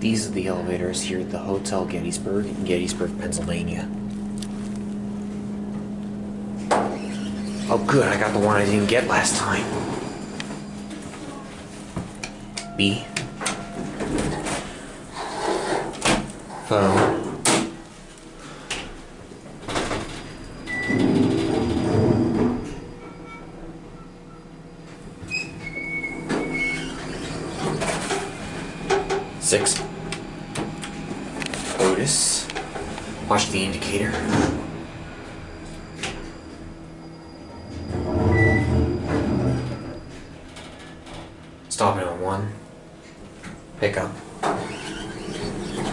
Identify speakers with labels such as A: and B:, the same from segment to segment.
A: These are the elevators here at the Hotel Gettysburg in Gettysburg, Pennsylvania. Oh good, I got the one I didn't get last time. B. Phone. Six. Otis. Watch the indicator. Stopping on 1. Pick up.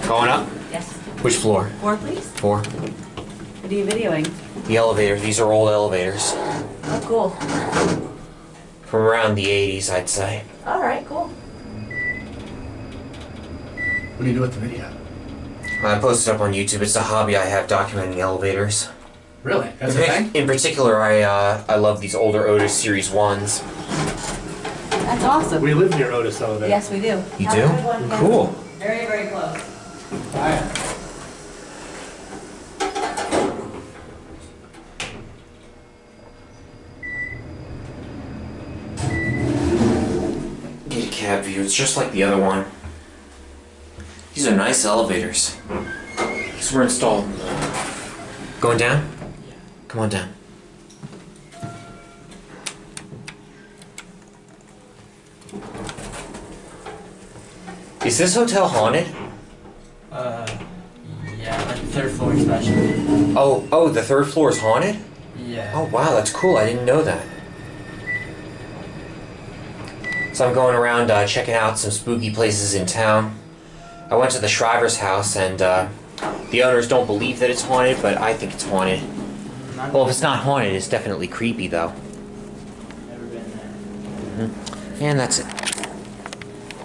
A: Going up?
B: Yes.
A: Which floor?
B: 4, please.
A: 4.
B: What are you videoing?
A: The elevator. These are old elevators.
B: Oh, cool.
A: From around the 80s, I'd say.
B: All right, cool.
C: What do you do with the video?
A: I posted it up on YouTube. It's a hobby I have, documenting elevators.
C: Really? That's a thing?
A: In particular, I love these older Otis Series 1s.
B: That's awesome.
C: We live near Otis elevator.
B: Yes, we do.
A: You
B: Have
A: do?
B: a good one, Ken.
A: Cool.
B: Very, very close.
C: Alright.
A: Get a cab view. It's just like the other one. These are nice elevators. These were installed. Going down? Come on down. Is this hotel haunted?
D: Yeah, like the 3rd floor especially.
A: Oh, the 3rd floor is haunted?
D: Yeah.
A: Oh wow, that's cool. I didn't know that. So I'm going around checking out some spooky places in town. I went to the Shriver's house, and the owners don't believe that it's haunted, but I think it's haunted. Well, if it's not haunted, it's definitely creepy, though.
D: Never been there.
A: And that's it.